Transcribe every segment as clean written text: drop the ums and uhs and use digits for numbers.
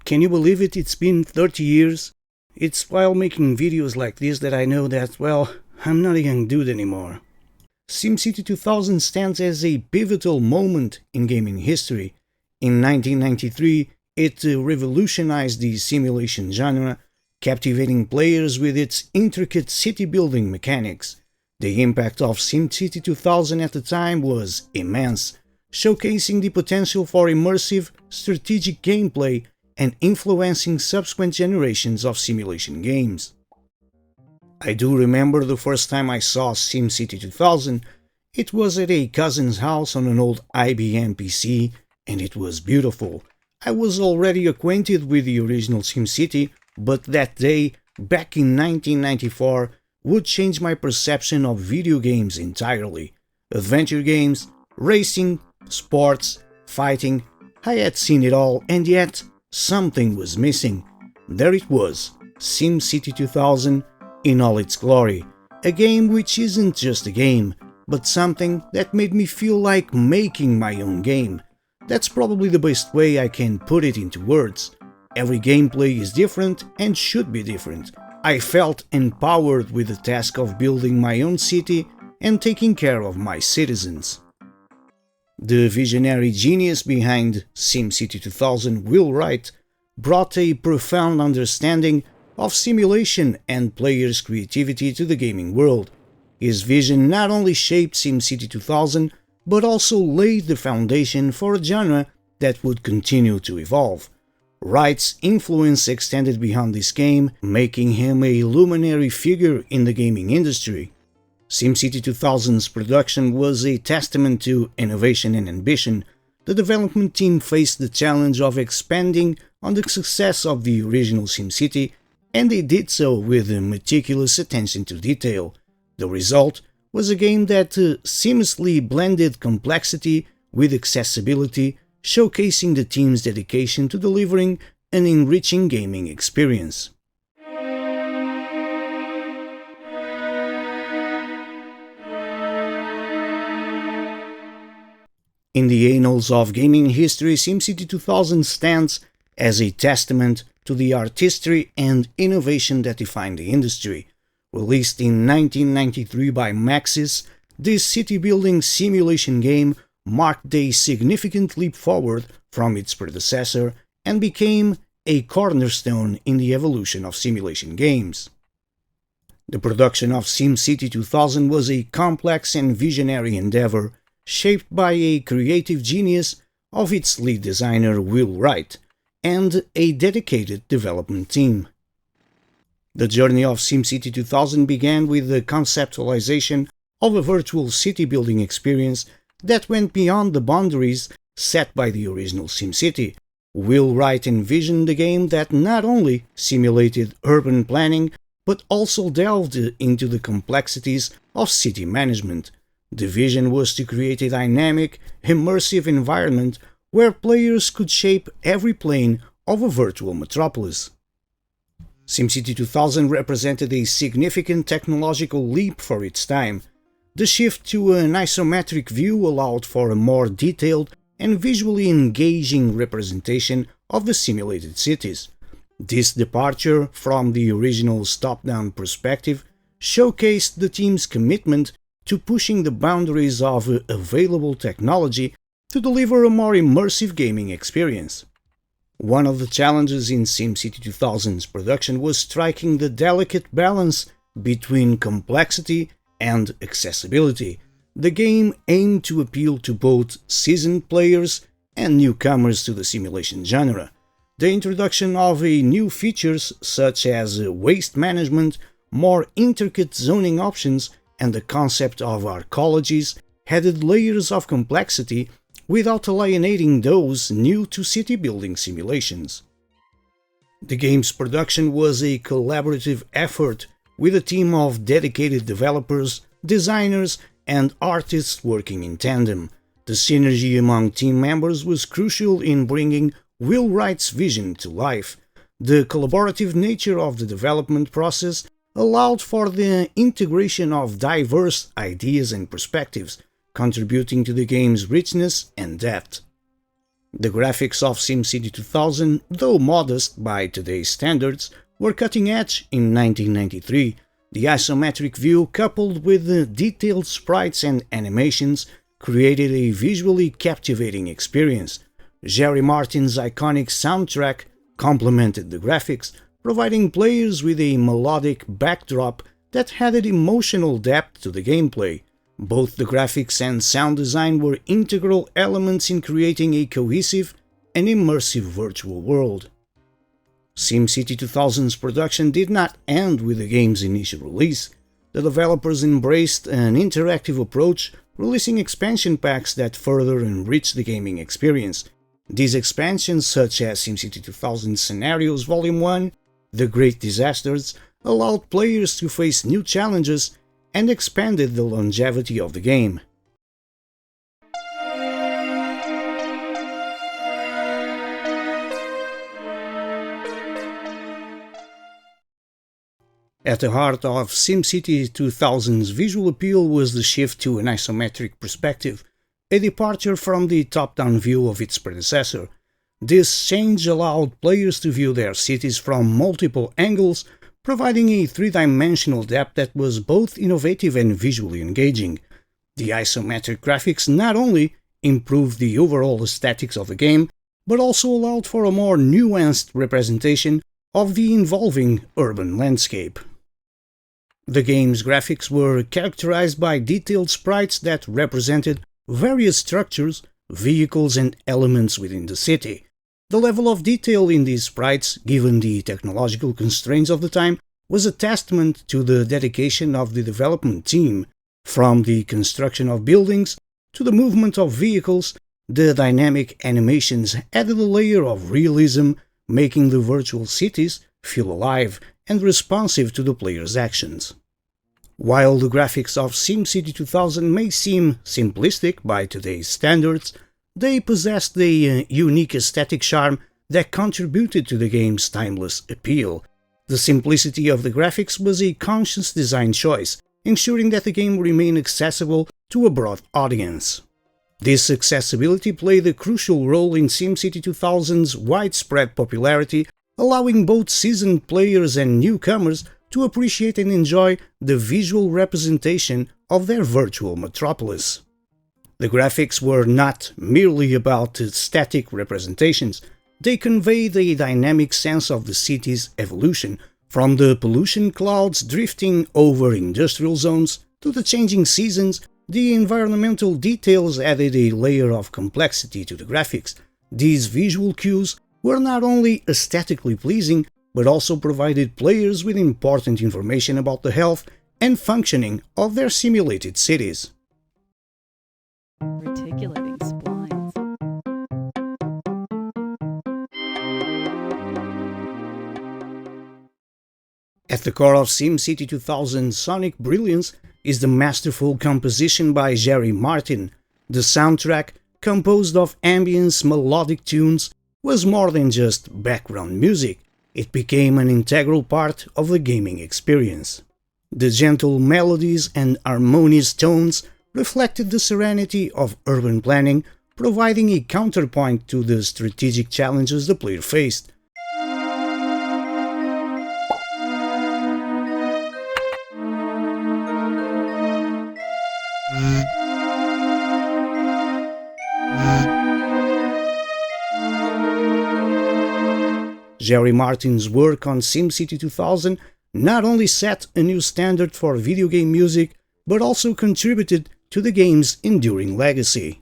Can you believe it? It's been 30 years. It's while making videos like this that I know that, well, I'm not a young dude anymore. SimCity 2000 stands as a pivotal moment in gaming history. In 1993, it revolutionized the simulation genre, captivating players with its intricate city-building mechanics. The impact of SimCity 2000 at the time was immense, showcasing the potential for immersive, strategic gameplay and influencing subsequent generations of simulation games. I do remember the first time I saw SimCity 2000. It was at a cousin's house on an old IBM PC, and it was beautiful. I was already acquainted with the original SimCity, but that day, back in 1994, would change my perception of video games entirely. Adventure games, racing, sports, fighting, I had seen it all, and yet something was missing. There it was, SimCity 2000 in all its glory. A game which isn't just a game, but something that made me feel like making my own game. That's probably the best way I can put it into words. Every gameplay is different and should be different. I felt empowered with the task of building my own city and taking care of my citizens. The visionary genius behind SimCity 2000, Will Wright, brought a profound understanding of simulation and players' creativity to the gaming world. His vision not only shaped SimCity 2000, but also laid the foundation for a genre that would continue to evolve. Wright's influence extended beyond this game, making him a luminary figure in the gaming industry. SimCity 2000's production was a testament to innovation and ambition. The development team faced the challenge of expanding on the success of the original SimCity, and they did so with meticulous attention to detail. The result was a game that seamlessly blended complexity with accessibility, showcasing the team's dedication to delivering an enriching gaming experience. In the annals of gaming history, SimCity 2000 stands as a testament to the artistry and innovation that defined the industry. Released in 1993 by Maxis, this city-building simulation game marked a significant leap forward from its predecessor and became a cornerstone in the evolution of simulation games. The production of SimCity 2000 was a complex and visionary endeavor, shaped by a creative genius of its lead designer Will Wright and a dedicated development team. The journey of SimCity 2000 began with the conceptualization of a virtual city-building experience that went beyond the boundaries set by the original SimCity. Will Wright envisioned a game that not only simulated urban planning, but also delved into the complexities of city management. The vision was to create a dynamic, immersive environment where players could shape every plane of a virtual metropolis. SimCity 2000 represented a significant technological leap for its time. The shift to an isometric view allowed for a more detailed and visually engaging representation of the simulated cities. This departure from the original's top-down perspective showcased the team's commitment to pushing the boundaries of available technology to deliver a more immersive gaming experience. One of the challenges in SimCity 2000's production was striking the delicate balance between complexity and accessibility. The game aimed to appeal to both seasoned players and newcomers to the simulation genre. The introduction of new features such as waste management, more intricate zoning options, and the concept of arcologies added layers of complexity without alienating those new to city-building simulations. The game's production was a collaborative effort with a team of dedicated developers, designers, and artists working in tandem. The synergy among team members was crucial in bringing Will Wright's vision to life. The collaborative nature of the development process allowed for the integration of diverse ideas and perspectives, contributing to the game's richness and depth. The graphics of SimCity 2000, though modest by today's standards, were cutting edge in 1993. The isometric view, coupled with the detailed sprites and animations, created a visually captivating experience. Jerry Martin's iconic soundtrack complemented the graphics, providing players with a melodic backdrop that added emotional depth to the gameplay. Both the graphics and sound design were integral elements in creating a cohesive and immersive virtual world. SimCity 2000's production did not end with the game's initial release. The developers embraced an interactive approach, releasing expansion packs that further enriched the gaming experience. These expansions, such as SimCity 2000 Scenarios Volume 1, The Great Disasters, allowed players to face new challenges and expanded the longevity of the game. At the heart of SimCity 2000's visual appeal was the shift to an isometric perspective, a departure from the top-down view of its predecessor. This change allowed players to view their cities from multiple angles, providing a three-dimensional depth that was both innovative and visually engaging. The isometric graphics not only improved the overall aesthetics of the game, but also allowed for a more nuanced representation of the evolving urban landscape. The game's graphics were characterized by detailed sprites that represented various structures, vehicles and elements within the city. The level of detail in these sprites, given the technological constraints of the time, was a testament to the dedication of the development team. From the construction of buildings to the movement of vehicles, the dynamic animations added a layer of realism, making the virtual cities feel alive and responsive to the player's actions. While the graphics of SimCity 2000 may seem simplistic by today's standards, they possessed a unique aesthetic charm that contributed to the game's timeless appeal. The simplicity of the graphics was a conscious design choice, ensuring that the game remained accessible to a broad audience. This accessibility played a crucial role in SimCity 2000's widespread popularity, allowing both seasoned players and newcomers to appreciate and enjoy the visual representation of their virtual Metropolis. The graphics were not merely about static representations, they conveyed a dynamic sense of the city's evolution, from the pollution clouds drifting over industrial zones to the changing seasons. The environmental details added a layer of complexity to the graphics. These visual cues were not only aesthetically pleasing, but also provided players with important information about the health and functioning of their simulated cities. Reticulating splines. At the core of SimCity 2000's sonic brilliance is the masterful composition by Jerry Martin. The soundtrack, composed of ambience melodic tunes, was more than just background music. It became an integral part of the gaming experience. The gentle melodies and harmonious tones reflected the serenity of urban planning, providing a counterpoint to the strategic challenges the player faced. Jerry Martin's work on SimCity 2000 not only set a new standard for video game music, but also contributed to the game's enduring legacy.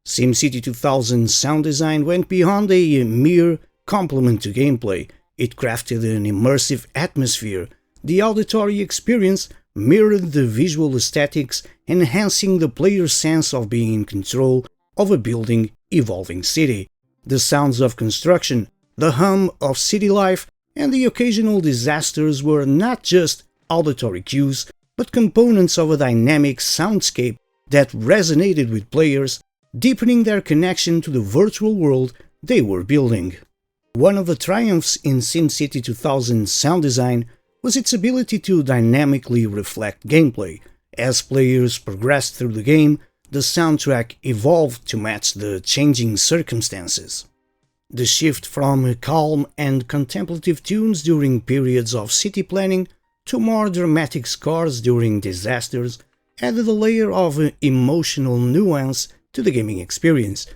SimCity 2000's sound design went beyond a mere complement to gameplay. It crafted an immersive atmosphere. The auditory experience mirrored the visual aesthetics, enhancing the player's sense of being in control of a building, evolving city. The sounds of construction, the hum of city life, and the occasional disasters were not just auditory cues, but components of a dynamic soundscape that resonated with players, deepening their connection to the virtual world they were building. One of the triumphs in SimCity 2000's sound design was its ability to dynamically reflect gameplay. As players progressed through the game, the soundtrack evolved to match the changing circumstances. The shift from calm and contemplative tunes during periods of city planning to more dramatic scores during disasters added a layer of emotional nuance to the gaming experience.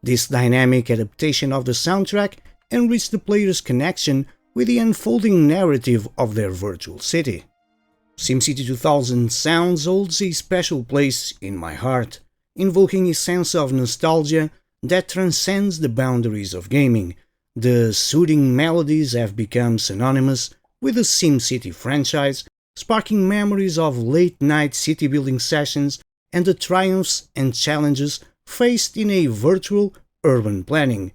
This dynamic adaptation of the soundtrack enriched the player's connection with the unfolding narrative of their virtual city. SimCity 2000 sounds holds a special place in my heart, invoking a sense of nostalgia that transcends the boundaries of gaming. The soothing melodies have become synonymous with the SimCity franchise, sparking memories of late-night city-building sessions and the triumphs and challenges faced in a virtual urban planning.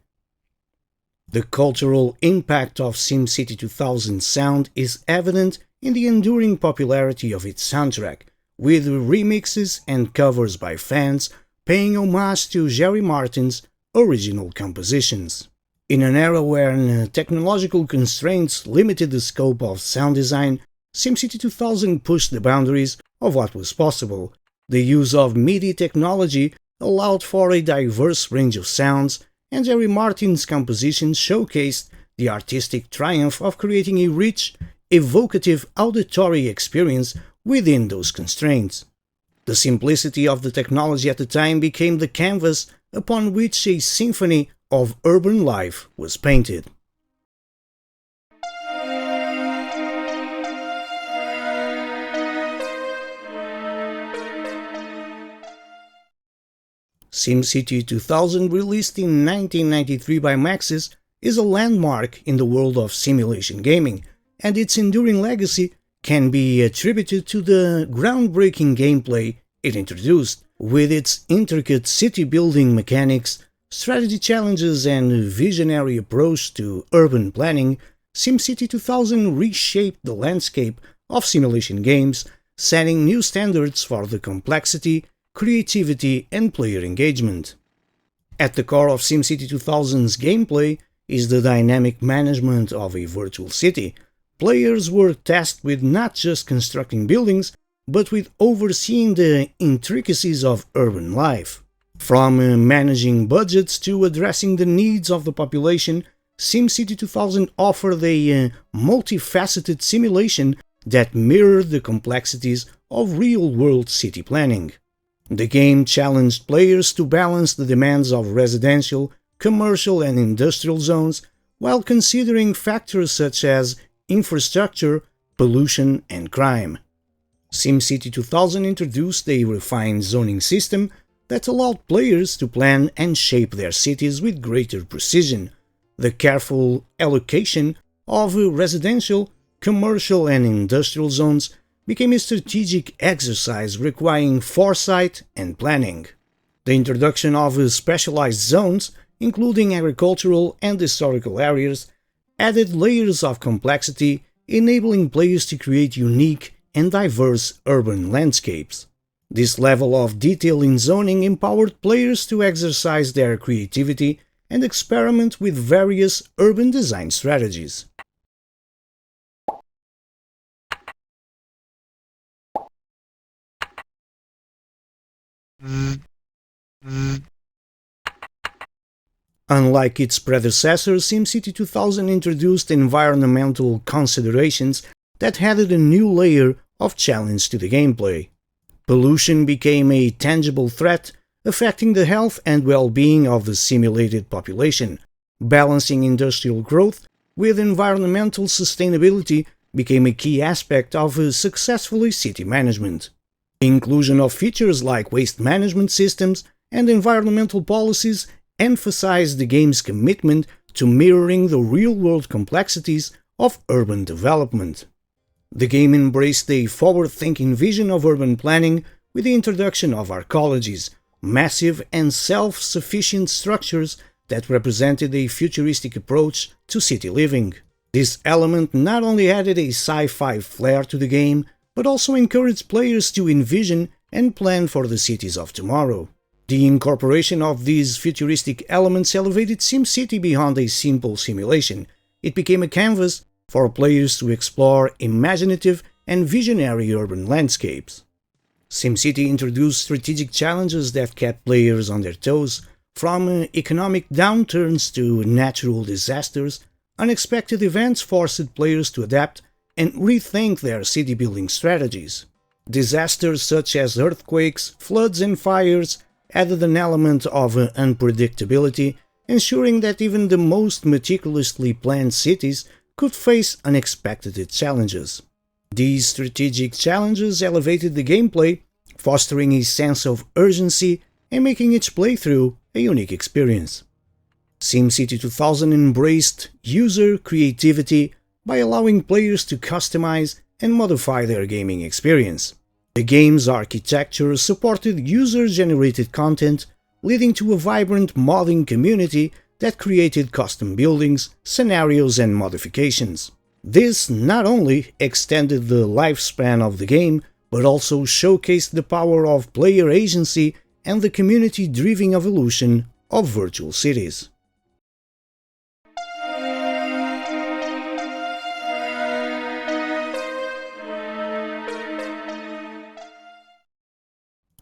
The cultural impact of SimCity 2000 sound is evident in the enduring popularity of its soundtrack, with remixes and covers by fans paying homage to Jerry Martin's original compositions. In an era where technological constraints limited the scope of sound design, SimCity 2000 pushed the boundaries of what was possible. The use of MIDI technology allowed for a diverse range of sounds, and Jerry Martin's compositions showcased the artistic triumph of creating a rich, evocative auditory experience within those constraints. The simplicity of the technology at the time became the canvas upon which a symphony of urban life was painted. SimCity 2000, released in 1993 by Maxis, is a landmark in the world of simulation gaming, and its enduring legacy can be attributed to the groundbreaking gameplay it introduced. With its intricate city-building mechanics, strategy challenges, and visionary approach to urban planning, SimCity 2000 reshaped the landscape of simulation games, setting new standards for the complexity, creativity, and player engagement. At the core of SimCity 2000's gameplay is the dynamic management of a virtual city. Players were tasked with not just constructing buildings, but with overseeing the intricacies of urban life. From managing budgets to addressing the needs of the population, SimCity 2000 offered a multifaceted simulation that mirrored the complexities of real-world city planning. The game challenged players to balance the demands of residential, commercial, and industrial zones while considering factors such as infrastructure, pollution, and crime. SimCity 2000 introduced a refined zoning system that allowed players to plan and shape their cities with greater precision. The careful allocation of residential, commercial, and industrial zones became a strategic exercise requiring foresight and planning. The introduction of specialized zones, including agricultural and historical areas, added layers of complexity, enabling players to create unique and diverse urban landscapes. This level of detail in zoning empowered players to exercise their creativity and experiment with various urban design strategies. Unlike its predecessor, SimCity 2000 introduced environmental considerations that added a new layer of challenge to the gameplay. Pollution became a tangible threat, affecting the health and well-being of the simulated population. Balancing industrial growth with environmental sustainability became a key aspect of successful city management. The inclusion of features like waste management systems and environmental policies emphasized the game's commitment to mirroring the real-world complexities of urban development. The game embraced a forward-thinking vision of urban planning with the introduction of arcologies, massive and self-sufficient structures that represented a futuristic approach to city living. This element not only added a sci-fi flair to the game, but also encouraged players to envision and plan for the cities of tomorrow. The incorporation of these futuristic elements elevated SimCity beyond a simple simulation. It became a canvas for players to explore imaginative and visionary urban landscapes. SimCity introduced strategic challenges that kept players on their toes, from economic downturns to natural disasters. Unexpected events forced players to adapt and rethink their city-building strategies. Disasters such as earthquakes, floods and fires added an element of unpredictability, ensuring that even the most meticulously planned cities could face unexpected challenges. These strategic challenges elevated the gameplay, fostering a sense of urgency and making each playthrough a unique experience. SimCity 2000 embraced user creativity by allowing players to customize and modify their gaming experience. The game's architecture supported user-generated content, leading to a vibrant modding community that created custom buildings, scenarios and modifications. This not only extended the lifespan of the game, but also showcased the power of player agency and the community-driven evolution of virtual cities.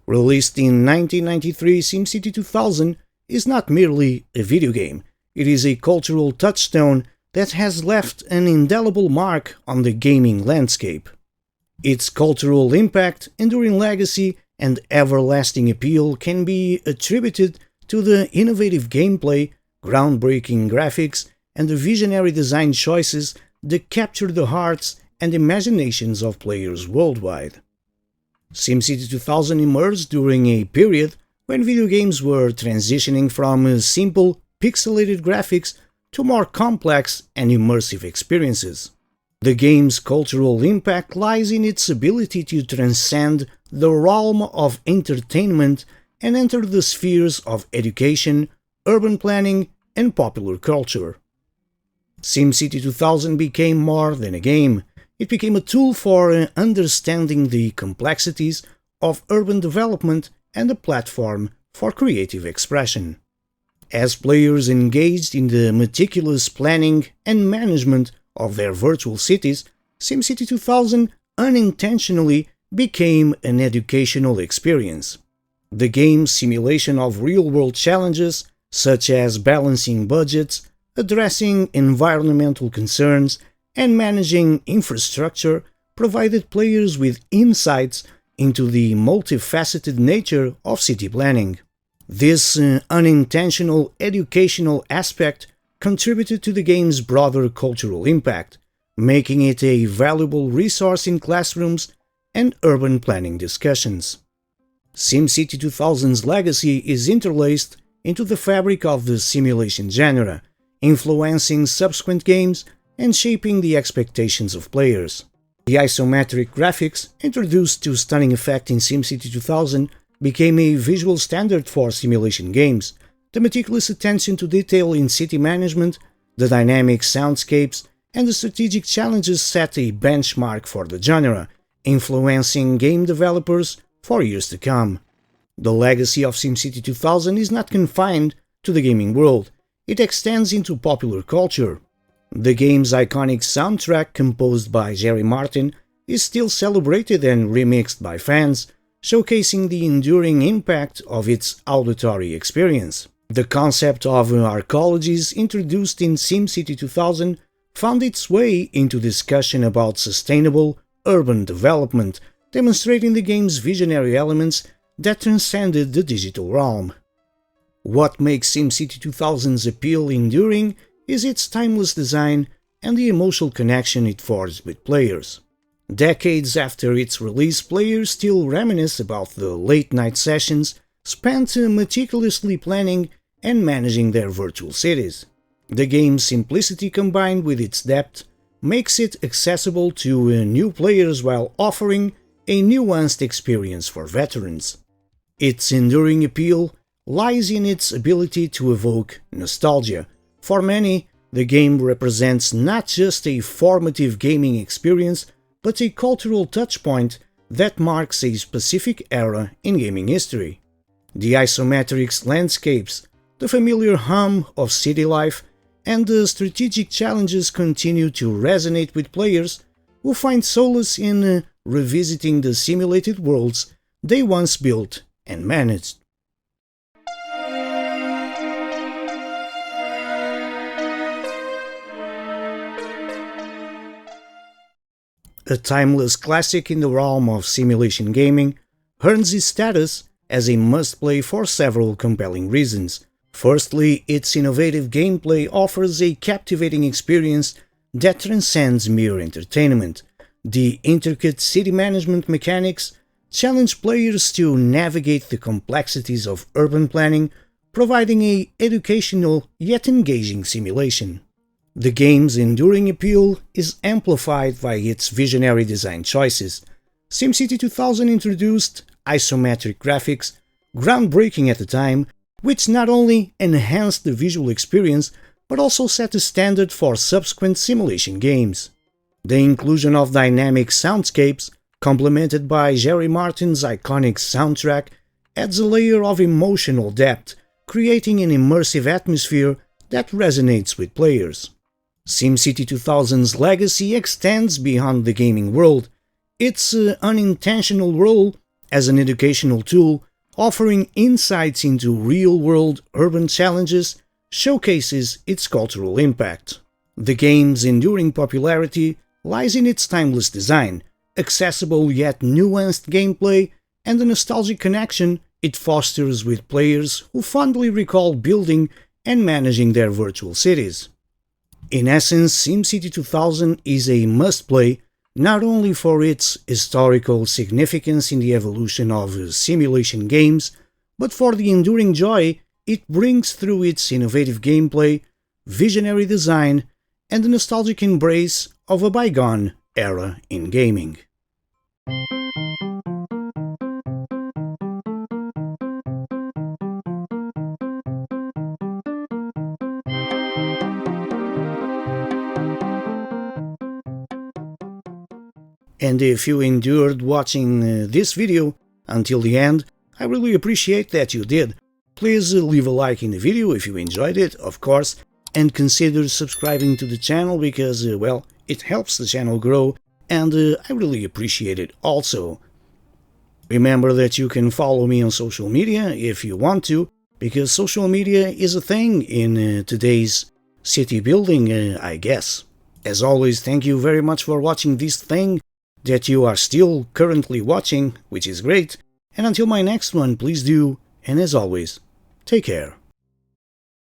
Released in 1993, SimCity 2000 is not merely a video game, it is a cultural touchstone that has left an indelible mark on the gaming landscape. Its cultural impact, enduring legacy, and everlasting appeal can be attributed to the innovative gameplay, groundbreaking graphics, and the visionary design choices that capture the hearts and imaginations of players worldwide. SimCity 2000 emerged during a period when video games were transitioning from simple, pixelated graphics to more complex and immersive experiences. The game's cultural impact lies in its ability to transcend the realm of entertainment and enter the spheres of education, urban planning, and popular culture. SimCity 2000 became more than a game. It became a tool for understanding the complexities of urban development and a platform for creative expression. As players engaged in the meticulous planning and management of their virtual cities, SimCity 2000 unintentionally became an educational experience. The game's simulation of real-world challenges, such as balancing budgets, addressing environmental concerns, and managing infrastructure, provided players with insights into the multifaceted nature of city planning. This unintentional educational aspect contributed to the game's broader cultural impact, making it a valuable resource in classrooms and urban planning discussions. SimCity 2000's legacy is interlaced into the fabric of the simulation genre, influencing subsequent games and shaping the expectations of players. The isometric graphics, introduced to stunning effect in SimCity 2000, became a visual standard for simulation games. The meticulous attention to detail in city management, the dynamic soundscapes, and the strategic challenges set a benchmark for the genre, influencing game developers for years to come. The legacy of SimCity 2000 is not confined to the gaming world, it extends into popular culture. The game's iconic soundtrack, composed by Jerry Martin, is still celebrated and remixed by fans, showcasing the enduring impact of its auditory experience. The concept of arcologies, introduced in SimCity 2000, found its way into discussion about sustainable urban development, demonstrating the game's visionary elements that transcended the digital realm. What makes SimCity 2000's appeal enduring is its timeless design and the emotional connection it forged with players. Decades after its release, players still reminisce about the late-night sessions spent meticulously planning and managing their virtual cities. The game's simplicity, combined with its depth, makes it accessible to new players while offering a nuanced experience for veterans. Its enduring appeal lies in its ability to evoke nostalgia. For many, the game represents not just a formative gaming experience, but a cultural touchpoint that marks a specific era in gaming history. The isometric landscapes, the familiar hum of city life, and the strategic challenges continue to resonate with players who find solace in revisiting the simulated worlds they once built and managed. A timeless classic in the realm of simulation gaming earns its status as a must-play for several compelling reasons. Firstly, its innovative gameplay offers a captivating experience that transcends mere entertainment. The intricate city management mechanics challenge players to navigate the complexities of urban planning, providing an educational yet engaging simulation. The game's enduring appeal is amplified by its visionary design choices. SimCity 2000 introduced isometric graphics, groundbreaking at the time, which not only enhanced the visual experience but also set the standard for subsequent simulation games. The inclusion of dynamic soundscapes, complemented by Jerry Martin's iconic soundtrack, adds a layer of emotional depth, creating an immersive atmosphere that resonates with players. SimCity 2000's legacy extends beyond the gaming world. Its unintentional role as an educational tool, offering insights into real-world urban challenges, showcases its cultural impact. The game's enduring popularity lies in its timeless design, accessible yet nuanced gameplay, and the nostalgic connection it fosters with players who fondly recall building and managing their virtual cities. In essence, SimCity 2000 is a must-play not only for its historical significance in the evolution of simulation games, but for the enduring joy it brings through its innovative gameplay, visionary design, and the nostalgic embrace of a bygone era in gaming. And if you endured watching this video until the end, I really appreciate that you did. Please leave a like in the video if you enjoyed it, of course, and consider subscribing to the channel because, well, it helps the channel grow, and I really appreciate it also. Remember that you can follow me on social media if you want to, because social media is a thing in today's city building, I guess. As always, thank you very much for watching this thing that you are still currently watching, which is great, and until my next one, please do, and as always, take care.